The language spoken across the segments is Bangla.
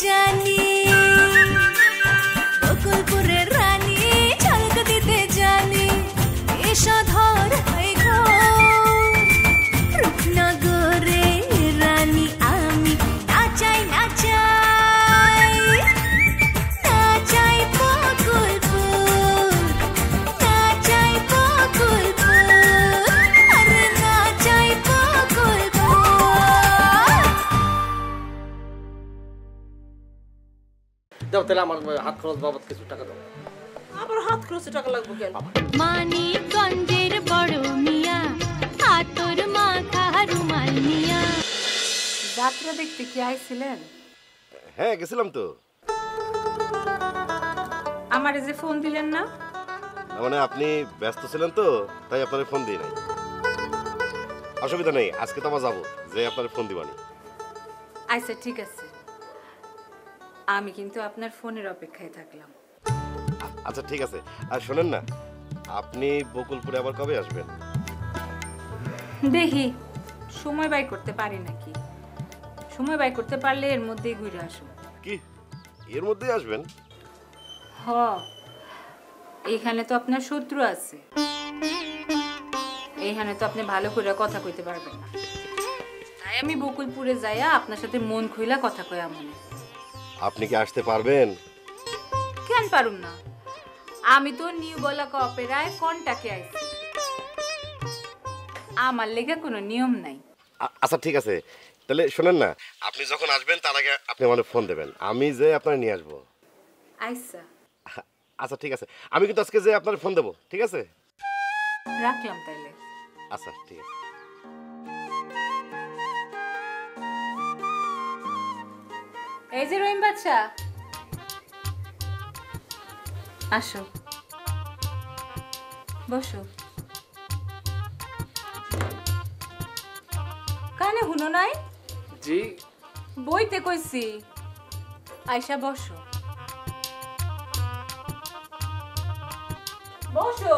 জানি বকুলপুরের রানী ঝলক দিতে জানি এসো ধর হয়ে গো রূপনগরে রানী আমি নাচাই নাচাই নাচাই বকুলপুর নাচাই বকুলপুর আরে নাচাই বকুলপুর। দাও তাহলে আমার হাত খরচ বাবদ কিছু টাকা দাও। আবার হাত খরচে টাকা লাগবে কেন? মানিকগঞ্জের বড় মিয়া হাতর মাখা রুমাল মিয়া। যাত্রা দেখতে কি আইছিলেন? হ্যাঁ গেছিলাম তো। আমারে যে ফোন দিলেন না? মানে আপনি ব্যস্ত ছিলেন তো তাই আপনার ফোন দিই নাই। অসুবিধা নেই, আজকে তো আবার যাবো যে আপনার ফোন দিবানি। আচ্ছা ঠিক আছে, আমি কিন্তু আপনার ফোনের অপেক্ষায় থাকলাম। আচ্ছা ঠিক আছে। আর শোনেন না, আপনি বকুলপুরে আবার কবে আসবেন? দেখি সময় বাই করতে পারি নাকি। সময় বাই করতে পারলে এর মধ্যেই ঘুরে আসুন। কি এর মধ্যেই আসবেন? হ, এইখানে তো আপনার শত্রু আছে, এইখানে তো আপনি ভালো করে কথা কইতে পারবেন না। তাই আমি বকুলপুরে যাইয়া আপনার সাথে মন খুইলা কথা কয়া মনে। আপনি কি আসতে পারবেন? কেন পারুম না, আমি তো নিউ বলাকা অপেরায় কন্টাকে আইছি, আমার লেগে কোনো নিয়ম নাই। আচ্ছা ঠিক আছে, তাহলে শোনেন না, আপনি যখন আসবেন তার আগে আপনি আমাকে ফোন দেবেন, আমি যে আপনার নিয়ে আসবো। আচ্ছা আচ্ছা ঠিক আছে, আমি কিন্তু আজকে যে আপনার ফোন দেবো, ঠিক আছে? রাখলাম তাইলে। আচ্ছা ঠিক আছে। এই যে রহিম বাচ্চা, আসো বসো। কানে হুনো নাই? জি বইতে কইছি, আয়শা বসো বসো।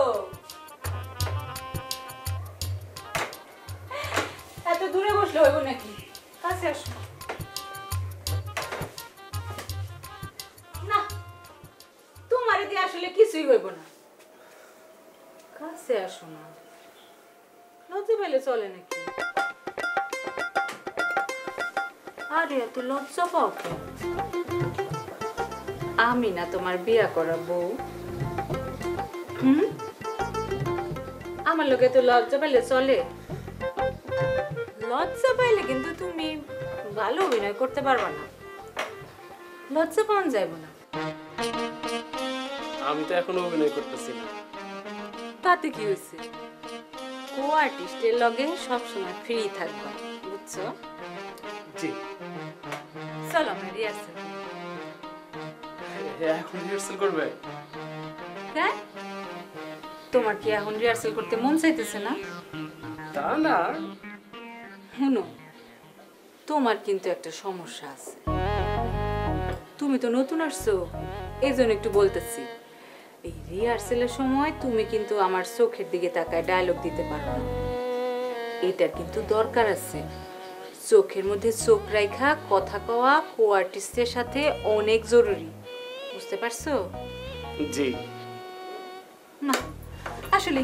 এত দূরে বসলে হইব নাকি? কাছে আসো না, তোমারে দিয়ে আসলে কিছুই হইব না। কাছে আসো না, লজ্জা পেলে চলে নাকি? আরে এত লজ্জা পাও কেন? আমি না তোমার বিয়া করা বউ? আমার লোকে তো লজ্জা পাইলে চলে? লজ্জা পাইলে কিন্তু তুমি ভালো অভিনয় করতে পারবা না, লজ্জা পাওয়া যাইব না। আমি তো এখনো অভিনয় করতেছি না। তাতে কি হয়েছে, কো আর্টিস্টের লগে সবসময় ফ্রি থাকবা, বুঝছো? জি চলো আমরা রিহার্সাল। এখন রিহার্সাল করবে? হ্যাঁ, তোমার কি এখন রিহার্সাল করতে মন চাইতেছে না? তা না, শুনো, তোমার কিন্তু একটা সমস্যা আছে। তুমি তো নতুন আসছো, এই জন্য একটু বলতেছি। এই রিহার্সালের সময় তুমি কিন্তু আমার চোখের দিকে তাকায় ডায়লগ দিতে পারো না, এটার কিন্তু দরকার আছে। চোখের মধ্যে চোখ রাখা কথা কওয়া কো আর্টিস্টের সাথে অনেক জরুরি, বুঝতে পারছো? জি না আসলে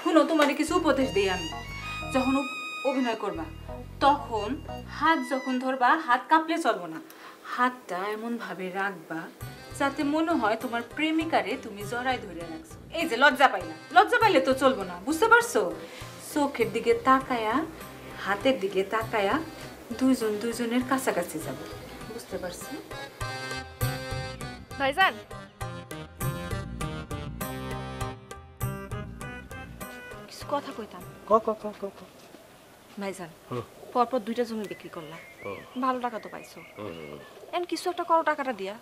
শুনো, তোমার কিছু উপদেশ দিই আমি। যখন অভিনয় করবা তখন হাত যখন ধরবা, হাত কাঁপলে চলবো না, হাতটা এমন ভাবে রাখবা যাতে মনে হয় তোমার প্রেমিকারে তুমি জড়ায় ধরে রাখছো। এই যে লজ্জা পাইলা, লজ্জা পাইলে তো চলবো না, বুঝতে পারছো? চোখের দিকে তাকায়া, হাতের দিকে তাকায়া দুইজন দুইজনের কাছাকাছি যাব, বুঝতে পারছো? ভাইজান, কিছু কথা কইতাম। ভাইজান, পরপর 2টা জমি বিক্রি করলাম, ভালো টাকা তো পাইছো, এখন কিছু একটা করো টাকাটা দিয়া।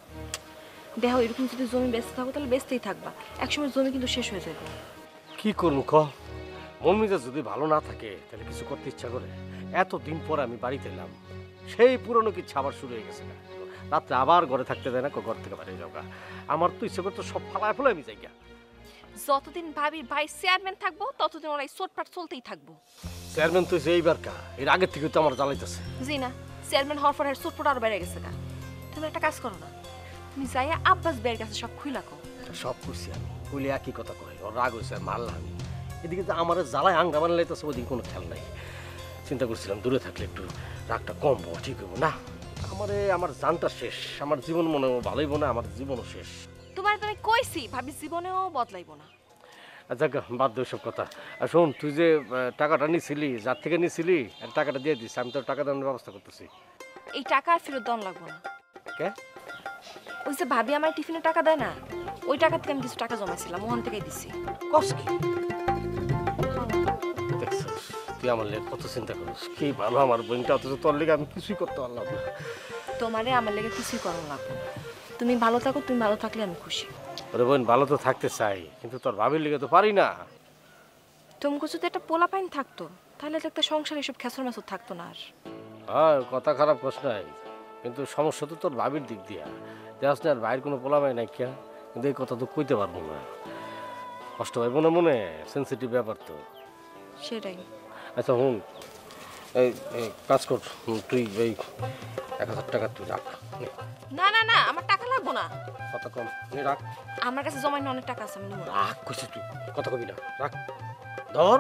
দেখো এরকম যদি জমি বেচতে থাকো তাহলে বেচতেই থাকবা, একসময় জমি কিন্তু শেষ হয়ে যাবে। কি করবো ক, মন মেজাজ যদি ভালো না থাকে তাহলে কিছু করতে ইচ্ছা করে। এতদিন পর আমি বাড়িতে এলাম, সেই পুরনো কিছু আবার শুরু হয়ে গেছে না। রাত্রে আবার ঘরে থাকতে দেয় না, ঘর থেকে বাইরে যাওয়া। আমার তো ইচ্ছে করতো সব ফালায় ফেলে আমি যাই। যতদিন ভাবি ভাই চেয়ারম্যান থাকবো ততদিন ওরা চোটপাট চলতেই থাকবো। চেয়ারম্যান তো এইবার কা, এর আগের থেকে তো আমার জ্বালাইতেছে। জি না, চেয়ারম্যান হওয়ার পর চোটপাট আরো বেড়ে গেছে গা। তুমি একটা কাজ করো না, তুমি যাইয়া আব্বাস বের কাছে সব খুইলা কও। সব করছি আমি, বলে একই কথা কয়, ওর রাগ হয়েছে মারলাম আমি। এদিকে তো আমার জ্বালায় আঙ্গা মানলে তো ওদিকে কোনো খেয়াল নাই। চিন্তা করছিলাম দূরে থাকলে একটু রাগটা কমবো, ঠিক হবো না। আমার জানটা শেষ, আমার জীবন মনে ভালোই বোনা, আমার জীবনও শেষ। তোমার তো আমি কইছি ভাবি জীবনেও বদলাইবো না। আচ্ছা বাদ দে সব কথা। আর শোন, তুই যে টাকাটা নিছিলি, যার থেকে নিছিলি টাকাটা দিয়ে দিস, আমি তোর টাকা দেওয়ার ব্যবস্থা করতেছি। এই টাকা আর ফেরত দেওয়া লাগবো না। কে? ওই যে ভাবি আমার টিফিনে টাকা দেয় না, ওই টাকা থেকে আমি কিছু টাকা জমাইছিলাম, ওখান থেকেই দিছি। কস কি? দেখছিস তুই আমার লেগে কত চিন্তা করিস, কি ভালো আমার বোনটা, অথচ তোর লেগে আমি কিছুই করতে পারলাম না। তোমারে আমার লেগে কিছুই করানো লাগবে না, তুমি ভালো থাকো, তুমি ভালো থাকলে আমি খুশি। ওরে বোন, ভালো তো থাকতে চাই, কিন্তু তোর ভাবির লেগে তো পারি না। তুমি যদি একটা পোলা পাইন থাকতো, তাহলে তো একটা সংসার এসব খেসর মেসর থাকতো না আর। হ্যাঁ, কথা খারাপ কস নাই, কিন্তু সমস্যা তো তোর ভাবির দিক দিয়া। দেখ না, আর ভাইয়ের কোনো পোলাপাই নাই কে, কিন্তু এই কথা তো কইতে পারবো না। কষ্ট পাইব না মনে, সেন্সিটিভ ব্যাপার তো। সেটাই। আচ্ছা হুন, এই কাজ কর, তুই এই 1000 টাকা তুই রাখ। না না না, আমার টাকা লাগবো না। কথা কম, নে রাখ। আমার কাছে জমাইনি অনেক টাকা আছে, আমি নেবো না। রাখ কইছিস তুই, কথা কবি না, রাখ। ধর,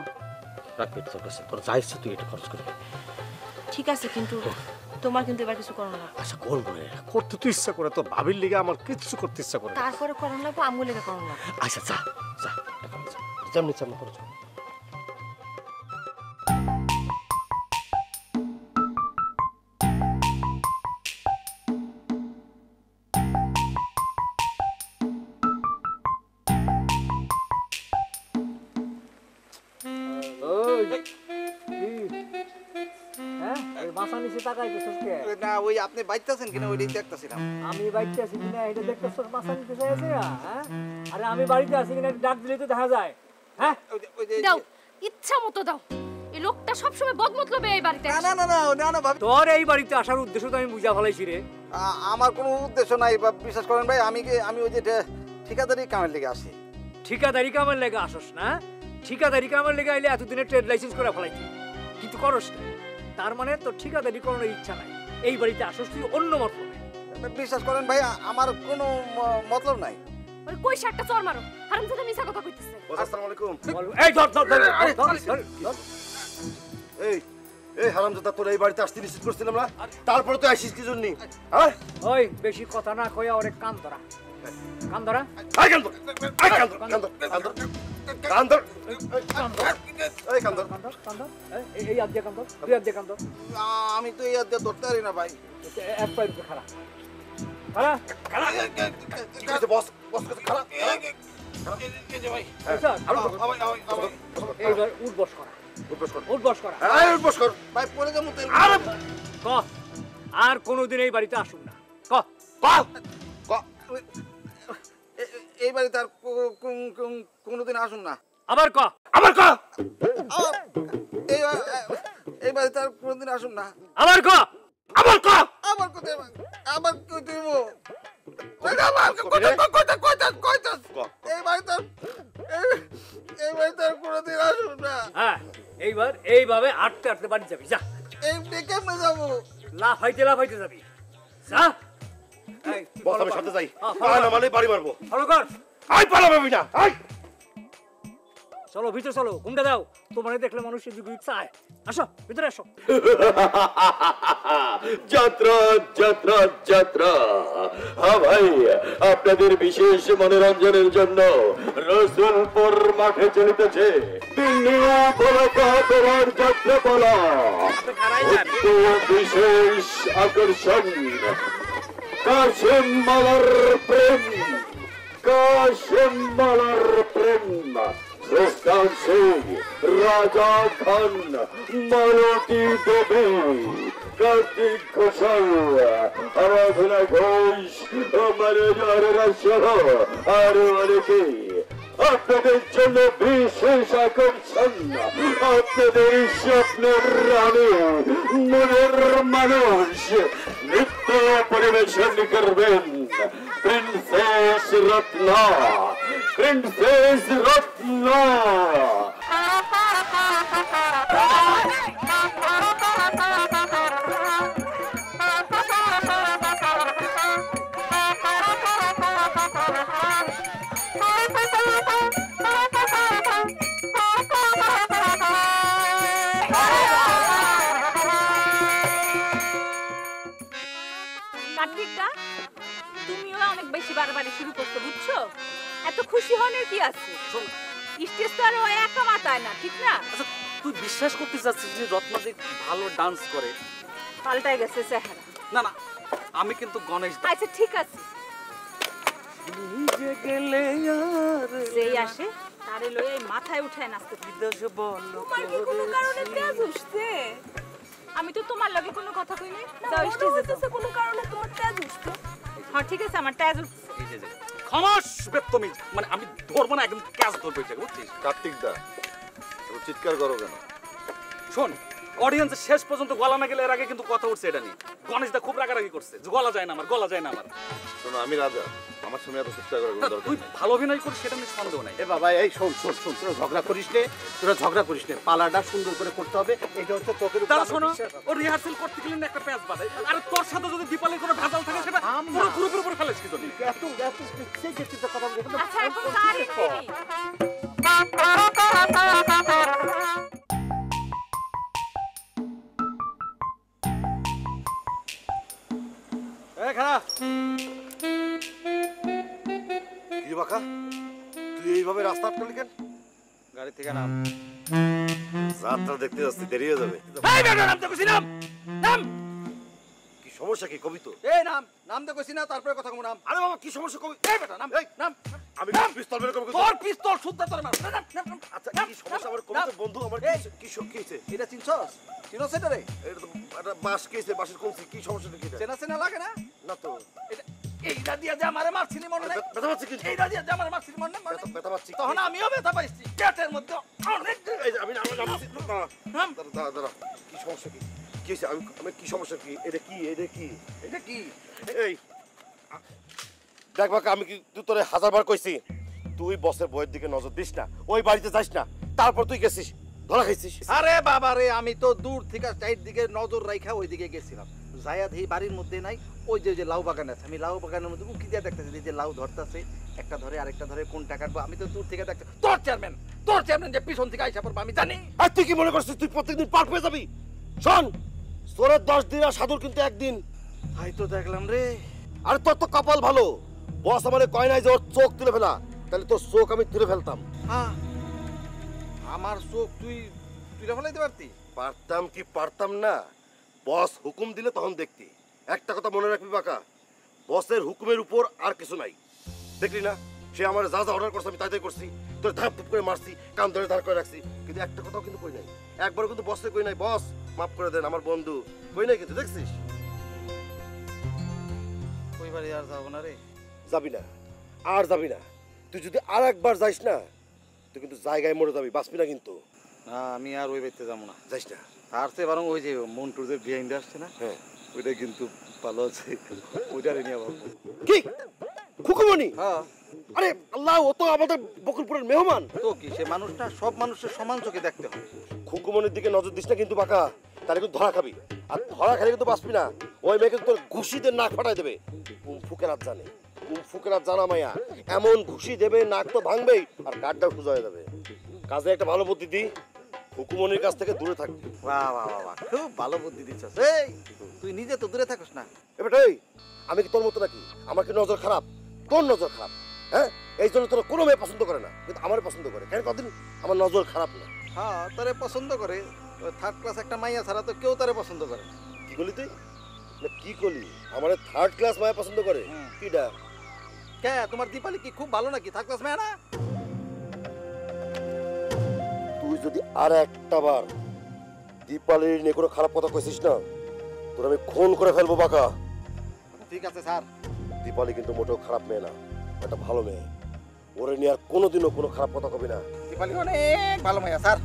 রাখ পেট তোর কাছে, তোর যা ইচ্ছা তুই এটা খরচ করবি। ঠিক আছে, কিন্তু তোমার কিন্তু এবার কিছু করানো লাগবে। আচ্ছা করবো রে, করতে তুই ইচ্ছা করে, তোর ভাবির লিগে আমার কিচ্ছু করতে ইচ্ছা করে। তারপরে করানো লাগবে, আঙুল লেগে করানো লাগবে। আচ্ছা যা যা, টাকা যা, যেমনি তেমনি খরচ কর। না ওই আপনি বাইতেছেন কিনা ওইটাই দেখতেছিলাম। আমি বাড়িতে আছি কিনা এটা দেখতেছ, মাথা নিতে চাইছে না? হ্যাঁ, আরে আমি বাড়িতে আছি কিনা ডাক দিলে তো দেখা যায়। হ্যাঁ, দাও, ইচ্ছা মতো দাও। এই লোকটা সবসময় বদমতলবে এই বাড়িতে। না না না না না না ভাবি, তোর এই বাড়িতে আসার উদ্দেশ্য তো আমি বুঝা ফেলাইছি রে। আমার কোনো উদ্দেশ্য নাই, বিশ্বাস করেন ভাই। আমি ওই যে ঠিকাদারি কামের লেগে আসি। ঠিকাদারি কামের লেগে আসস না? ঠিকাদারি কামের লেগে আইলে এতদিনে ট্রেড লাইসেন্স করে ফেলাইছি, কিন্তু করস না। তার মানে তোর ঠিকাদারি করানোর ইচ্ছা নাই, এই বাড়িতে আসস তুই অন্য মতলবে। বিশ্বাস করেন ভাই, আমার কোনো মতলব নাই। ওই কই শার্টটা চর মারো, হারামজাদা মিছা কথা কইতেছে। আসসালামু আলাইকুম। এই ধর ধর ধর এই হারামজাদা, তোর এই বাড়িতে আসতে নিশ্চিত করছিলাম না, তারপরে তো আসিস কি জন্য? হ্যাঁ, ওই বেশি কথা না কইয়া ওরে কান ধরা, কান ধরা। আই কান্দর, আই কান্দর, কান্দর, কান্দর, কান্দর, এই কান্দর। এই আদ্যা কান ধর, দুই আদ্যা কান ধর। আমি তো এই আদ্যা ধরতে পারি না ভাই। এক পায়ের উপরে খাড়া, খাড়া, খাড়া। কি হয়েছে বস? বস কত খারাপ? এইবার উঠবস করা, উঠবস করা। বস কর ভাই পরে যাবো তো। ক আর কোনোদিন এই বাড়িতে আসুন না। ক এই বাড়িতে আর কোনোদিন আসুন না। আবার ক, আবার ক, এই বাড়িতে আর কোনোদিন আসুন না। আবার ক, আবার ক। আবার কোথায়, আবার কই দিব? এই বাড়িতে আর কোনোদিন আসুন না। হ্যাঁ, এইবার এইভাবে আটতে আটতে বাড়ি যাবি, যা। এই কেমনে যাবো? লাফাইতে যাবি, যা। বস আমি সাথে যাই, পালা না মানে বাড়ি মারবো। ফলো কর। আই পালাবি না, আই। চলো ভিতরে চলো, ঘুমটা দাও। তোমার দেখলে মানুষের দিকে চায়। আসো ভিতরে আসো। যাত্রা যাত্রা যাত্রা। হ্যাঁ ভাই, আপনাদের বিশেষ মনোরঞ্জনের জন্য রসুলপুর মাঠে চলিতেছে যাত্রাপালা। বিশেষ আকর্ষণ কাশিম মালার প্রেম, কাশিম মালার প্রেম। রুস্তম সিং, রাজা খান, মালতী দেবী, কার্তিক ঘোষাল, আরাধনা ঘোষ, ম্যানেজাররা সহ আরো অনেকে আপনাদের জন্য বিশেষ আকর্ষণ। আপনাদের স্বপ্নের রানী, মনের মানুষ নৃত্য পরিবেশন করবেন প্রিন্সেস রত্না, প্রিন্সেস রত্না। কার্তিকটা তুমিও অনেক বেশি বারবারই শুরু করছো বুঝছো? এত খুশি হওয়ার কি আছে? স্টেজ তো আর ওই একা মাথায় না, ঠিক না? আচ্ছা তুই বিশ্বাস করতে চাচ্ছিস যে রত্না যে ভালো ডান্স করে? পাল্টাই গেছে চেহারা। না না, আমি কিন্তু গণেশ দা। আচ্ছা ঠিক আছে, নিজে গেলে আর যেই আসে তারে লই এই মাথায় উঠায় নাচতে থাকি। বিদেশ বল তোমার কি কোনো কারণে তেজ উঠছে? আমি তো তোমার লগে কোনো কথা কই নাই। যাও স্টেজে যাও। কোনো কারণে তোমার তেজ উঠছে? হ্যাঁ ঠিক আছে, আমার তেজ উঠছে। এই যে খামাস বেত্তমি, মানে আমি ধরবো না, একদম ক্যাচ ধরবো এটা, বুঝছিস? কার্তিক দা চিৎকার করো কেন? শোন, অডিয়েন্সের শেষ পর্যন্ত গলা না গেলে এর আগে কিন্তু কথা উঠছে এটা নিয়ে। গণেশ দা খুব রাগারাগি করছে যে গলা যায় না আমার, গলা যায় না আমার। শোনো আমি রাজা, আমার সামনে এত চিৎকার করার কোনো দরকার তুই নেই। ভালো অভিনয় করিস সেটা নিয়ে সন্দেহ নাই। এ বাবা এই শোন শোন শোন, তোরা ঝগড়া করিস নে, পালাটা সুন্দর করে করতে হবে। এটা হচ্ছে চোখের উপর। তারা শোনো, ও রিহার্সেল করতে গেলে না একটা প্যাচ বাঁধে, আর তোর সাথে যদি দীপালির কোনো ভেজাল থাকে সেটা পুরো গ্রুপের উপর ফেলেছ কি জন্য? এত সেই যে চিন্তা কথা বলবো না। আচ্ছা এখন কার এন্ট্রি? এ খারাপ কি বাঁকা, তুই এইভাবে রাস্তা আটকালি কেন? গাড়ি থেকে নাম। যাত্রা দেখতে যাচ্ছি, দেরি হয়ে যাবে। এই বেটা নাম তো কইছি, নাম নাম। কি সমস্যা, কি কবি তো? এই নাম তো কইছি না, তারপরে কথা কম। নাম। আরে বাবা কি সমস্যা কবি? এই বেটা নাম, এই নাম। আমি পিস্তল বের করব। তোর পিস্তল শুদ্ধ তোর মার। নাম। আচ্ছা কি সমস্যা? আমার কবি তো বন্ধু, আমার কি কি হয়েছে? এটা চিনছস? চিনছ এটা রে? এটা তো একটা বাস কেছে, বাসের কোন কি সমস্যাটা কি? চেনা লাগে না? না তো। এটা এইটা দিয়া যে আমারে মারছিলি মনে নাই? ব্যথা পাচ্ছি কিন্তু। এইটা দিয়া যে আমারে মারছিলি মনে নাই? ব্যথা পাচ্ছি। তখন আমিও ব্যথা পাইছি পেটের মধ্যে অনেক। এই যে আমি দাঁড়া, কি সমস্যা কি? কি হয়েছে? আমি কি সমস্যা কি? এটা কি? এই দেখ বাকা, আমি কি তুই তোরে 1000বার কইছি তুই বসের বইয়ের দিকে নজর দিস না, ওই বাড়িতে যাস না। তারপর তুই গেছিস, ধরা খাইছিস। আরে বাবা রে, আমি তো দূর থেকে চাইর দিকে নজর রাখা ওই দিকে গেছিলাম। জায়াদ এই বাড়ির মধ্যে নাই, ওই যে লাউ বাগান আছে, আমি লাউ বাগানের মধ্যে উকি দিয়ে দেখতেছি যে লাউ ধরতেছে, একটা ধরে আরেকটা ধরে, কোনটা কাটবো আমি তো দূর থেকে দেখতে। তোর চেয়ারম্যান যে পিছন থেকে আইসা পড়বো আমি জানি। আর তুই কি মনে করছিস তুই প্রত্যেকদিন পার পেয়ে যাবি? শোন, তোর 10 দিন আর সাধুর কিন্তু একদিন। হাই তো দেখলাম রে। আর তোর তো কপাল ভালো, বস আমারে কয় নাই যে ওর চোখ তুলে ফেলা, তাহলে তোর চোখ আমি তুলে ফেলতাম। হ্যাঁ, আমার চোখ তুই ফেলাইতে পারতি? পারতাম কি পারতাম না, বস হুকুম দিলে তখন দেখতি। একটা কথা মনে রাখবি বাকা, বসের হুকুমের উপর আর কিছু নাই। দেখলি না, সে আমার যা যা অর্ডার করছে আমি তাই তাই করছি। তোর ধাপ ধুপ করে মারছি, কান ধরে ধার করে রাখছি, কিন্তু একটা কথাও কিন্তু কই নাই। একবারও কিন্তু বসে কই নাই বস মাফ করে দেন আমার বন্ধু, কই নাই কিন্তু। দেখছিস? ওই বাড়ি আর যাবো না রে। যাবি না, আর যাবি না। তুই যদি আর একবার যাইস না, তুই কিন্তু জায়গায় মরে যাবি, বাঁচবি না কিন্তু। না আমি আর ওই বাড়িতে যাবো না। যাইস না। তার চেয়ে বরং ওই যে মন্টুর যে বিহাইন্ড আসছে না, হ্যাঁ ওইটা কিন্তু ভালো আছে, ওইটারে নিয়ে ভাববো। কি খুকুমনি? হ্যাঁ। আরে আল্লাহ, ও তো আমাদের বকুলপুরের মেহমান। তো কি, সে মানুষটা সব মানুষের সমান চোখে দেখতে হয়। খুকুমনির দিকে নজর দিস না কিন্তু বাকা, তাহলে কিন্তু ধরা খাবি। আর ধরা খেলে কিন্তু বাঁচবি না। ওই মেয়েকে তোর ঘুষিতে নাক ফাটাই দেবে। ফুকের হাত জানে, ফুকের হাত জানা মাইয়া, এমন ঘুষি দেবে নাক তো ভাঙবেই আর গাড়টাও সোজা হয়ে যাবে। কাজে একটা ভালো বুদ্ধি দি, খুকুমনির কাছ থেকে দূরে থাকবি। বাহ বাহ বাহ, খুব ভালো বুদ্ধি দিচ্ছিস। এই তুই নিজে তো দূরে থাকিস না। এবার আমি কি তোর মতো নাকি? আমার কি নজর খারাপ? তোর নজর খারাপ, হ্যাঁ? এই জন্য তোর কোনো মেয়ে পছন্দ করে না, কিন্তু আমার পছন্দ করে। কেন কদিন আমার নজর খারাপ না? হ্যাঁ, তারে পছন্দ করে। থার্ড ক্লাস একটা মাইয়া ছাড়া তো কেউ তারে পছন্দ করে না। কি করলি তুই? না কি করলি? আমার থার্ড ক্লাস মায়া পছন্দ করে? কিডা? কে, তোমার দীপালি কি খুব ভালো নাকি? থার্ড ক্লাস মায়া না? তুই যদি আর একটা বার দীপালির নিয়ে কোনো খারাপ কথা কইছিস না, তোর আমি খুন করে ফেলবো বাকা। ঠিক আছে স্যার। দীপালি কিন্তু মোটেও খারাপ মেয়ে না, একটা ভালো মেয়ে। ওরে নিয়ে আর কোনোদিনও কোনো খারাপ কথা কবি না। দীপালি অনেক ভালো মাইয়া স্যার।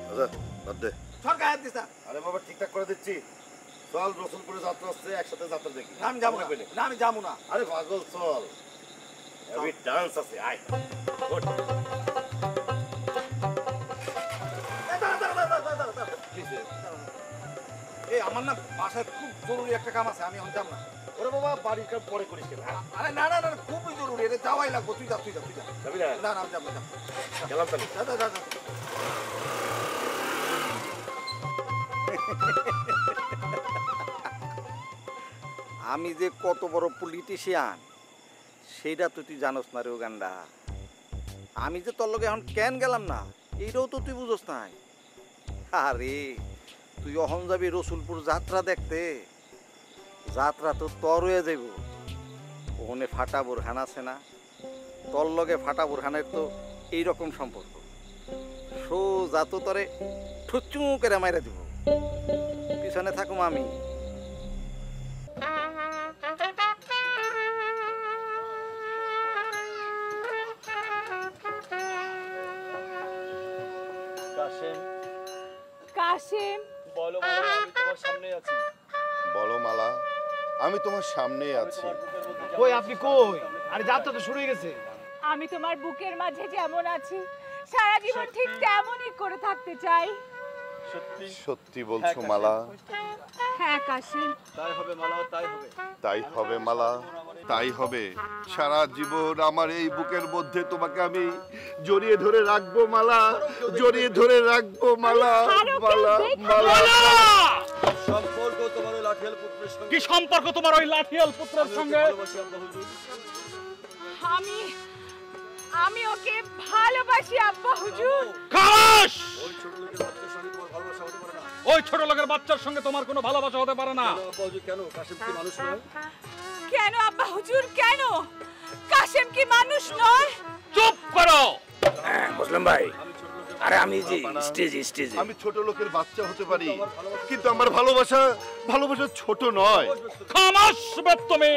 আচ্ছা বাদ দে। সরকার হাত দিস না। আরে বাবা ঠিকঠাক করে দিচ্ছি। চল, রসুলপুরে যাত্রা আসছে, একসাথে যাত্রা দেখি। আমি যাবো না, না আমি যাবো না। আরে পাগল চল, আমি ডান্স আছে, আয়। এই আমার না বাসায় খুব জরুরি একটা কাম আছে, আমি এখন যাব না। ওরে বাবা বাড়ির কাম পরে করিস কেন? আরে না না না, খুবই জরুরি, এটা যাওয়াই লাগবো। তুই যা। যাবি না? না আমি যাবো না। গেলাম তাহলে। যা। আমি যে কত বড় পলিটিশিয়ান সেইটা তো তুই জানোস না রে গান্ডা। আমি যে তোর লগে এখন কেন গেলাম না এইটাও তো তুই বুঝোস নাই। আরে তুই অহন যাবি রসুলপুর যাত্রা দেখতে, যাত্রা তো তোর হয়ে যাইব। ওখানে ফাটা বুরহান আছে না, তোর লগে ফাটা বুরহানের তো এইরকম সম্পর্ক। সোজা তো তরে ঠুচু করে মাইরা দিব, পিছনে থাকুম আমি। কাশেম বলো মালা, আমি তোমার সামনে আছি। বলো মালা, আমি তোমার সামনে আছি। কই আপনি কই? আরে যাত্রা তো শুরু হয়ে গেছে। আমি তোমার বুকের মাঝে যেমন আছি সারা জীবন ঠিক তেমনই করে থাকতে চাই। সত্যি সত্যি বলছো মালা? হ্যাঁ কাশেম। তাই হবে মালা, তাই হবে। তাই হবে মালা, তাই হবে। সারা জীবন আমার এই বুকের মধ্যে তোমাকে আমি জড়িয়ে ধরে রাখবো মালা, জড়িয়ে ধরে রাখবো মালা, মালা, মালা। সম্পর্ক তোমার ওই লাঠিয়াল পুত্রের সঙ্গে? কি সম্পর্ক তোমার ওই লাঠিয়াল পুত্রের সঙ্গে? আমি ওকে ভালোবাসি আব্বা হুজুর। খালাস! ওই ছোট লোকের বাচ্চার সঙ্গে তোমার ভালোবাসা হতে পারে না। ওই ছোট লোকের বাচ্চার সঙ্গে তোমার কোনো ভালোবাসা হতে পারে না। কেন? কাশেম কি মানুষ নয়? কেন আব্বা হুজুর কেন? কাশেম কি মানুষ নয়? চুপ করো। মুসলিম ভাই, আরে আমি যে স্টেজে আমি ছোট লোকের বাচ্চা হতে পারি, কিন্তু আমার ভালোবাসা ছোট নয়। খামাস তুমি!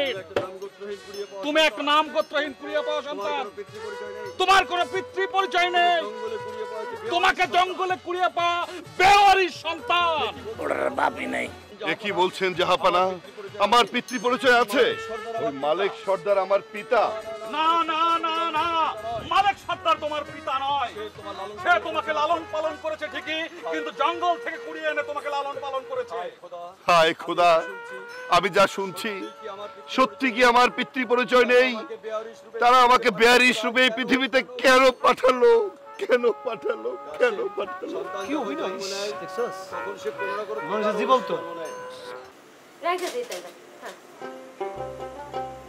তুমি এক নাম গোত্রহীন কুড়িয়ে পাওয়া সন্তান। তোমার কোনো পিতৃ পরিচয় নেই। তোমাকে জঙ্গলে কুড়িয়ে পাওয়া বেওয়ারিশ সন্তান। ওটার বাপই নাই। এ কি বলছেন জাহাপানা? আমার পিতৃ পরিচয় আছে। ওই মালিক সর্দার আমার পিতা। না না না না, মালিক সর্দার তোমার পিতা নয়। সে তোমাকে লালন পালন করেছে ঠিকই, কিন্তু জঙ্গল থেকে কুড়িয়ে এনে তোমাকে লালন পালন করেছে। হায় খোদা, আমি যা শুনছি সত্যি কি আমার পিতৃ পরিচয় নেই? তারা আমাকে বেয়ারিশ রূপে এই পৃথিবীতে কেন পাঠালো? কেন পাঠালো? কেন পাঠালো? কি অভিনয় দেখছস? মানুষের জীবন তো রেখে দিই তাই। হ্যাঁ,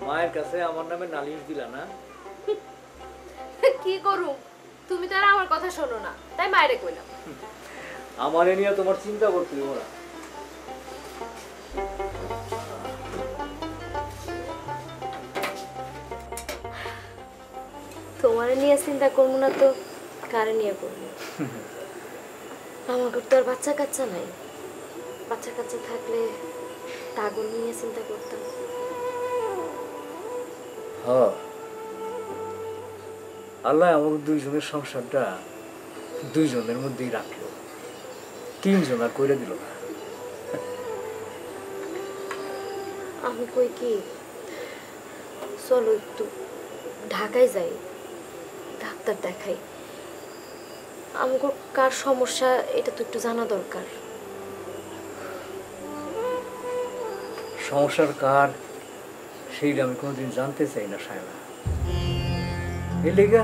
মায়ের কাছে আমার নামে নালিশ দিলা না? কি করু? তুমি তো আর আমার কথা শোনো না, তাই মায়েরে কইলাম। আমারে নিয়ে তোমার চিন্তা করতে দিব না। তোমারে নিয়ে চিন্তা করবো না তো কারে নিয়ে করবো? আমার তো আর বাচ্চা কাচ্চা নাই। বাচ্চা কাচ্চা থাকলে তাগর নিয়ে চিন্তা করতাম। হ্যাঁ, আল্লাহ আমাদের দুইজনের সংসারটা দুইজনের মধ্যেই রাখলো, তিনজন আর কইরা দিল না। আমি কই কি, চলো একটু ঢাকায় যাই, ডাক্তার দেখাই। আমাকে কার সমস্যা এটা তো একটু জানা দরকার। সমস্যার কার সেইটা আমি কোনোদিন জানতে চাই না সায়না। এই লেগা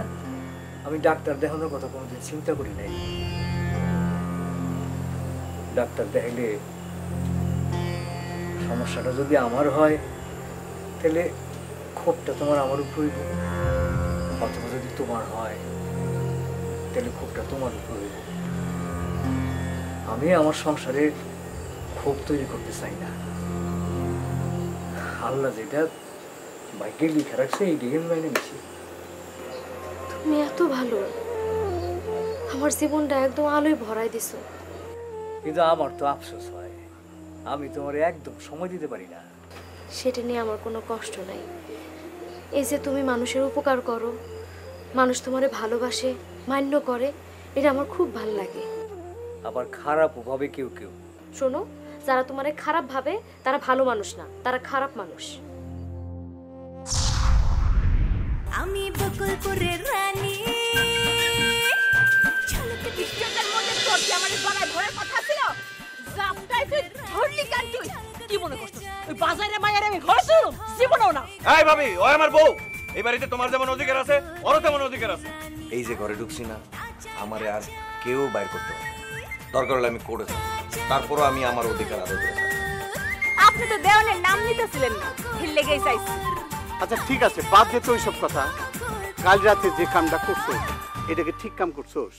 আমি ডাক্তার দেখানোর কথা কোনোদিন চিন্তা করি নাই। ডাক্তার দেখাইলে সমস্যাটা যদি আমার হয় তাহলে ক্ষোভটা তোমার আমার উপর হইব, অথবা যদি তোমার হয় তাহলে ক্ষোভটা তোমার উপর হইব। আমি আমার সংসারে ক্ষোভ তৈরি করতে চাই না। আল্লাহ যেটা ভাগ্যে লিখে রাখছে এই ডিএন লাইনে নিছি। তুমি এত ভালো, আমার জীবনটা একদম আলোয় ভরাই দিছো। কিন্তু আমার তো আফসোস হয়, আমি তোমার একদম সময় দিতে পারি না। সেটা নিয়ে আমার কোনো কষ্ট নাই। এই যে তুমি মানুষের উপকার করো, মানুষ তোমারে ভালোবাসে, মান্য করে, এটা আমার খুব ভালো লাগে। আবার খারাপও ভাবে কেউ কেউ। শোনো, যারা তোমারে খারাপ ভাবে তারা ভালো মানুষ না, তারা খারাপ মানুষ। আমি বকুলপুরের রানী। ঝলকে দৃশ্যটার মধ্যে তোর কি আমাদের গলায় ধরার কথা ছিল? জাপটাই তুই ধরলি কেন তুই? কি মনে করছিস ওই বাজারে মায়ের আমি ঘর ছিল? জীবনও না। এই ভাবি, ও আমার বউ। এই বাড়িতে তোমার যেমন অধিকার আছে ওরও তেমন অধিকার আছে। এই যে ঘরে ঢুকছি না, আমারে আজ কেউ বাইর করতে পারে। দরকার হলে আমি করে থাকি, তারপরও আমি আমার অধিকার আদায় করে থাকি। আপনি তো দেওয়ানের নাম নিতেছিলেন না, এর লেগেই চাইছি। আচ্ছা ঠিক আছে, বাদ দে তো ওইসব কথা। কাল রাতে যে কামটা করছো এটাকে ঠিক কাম করছোস?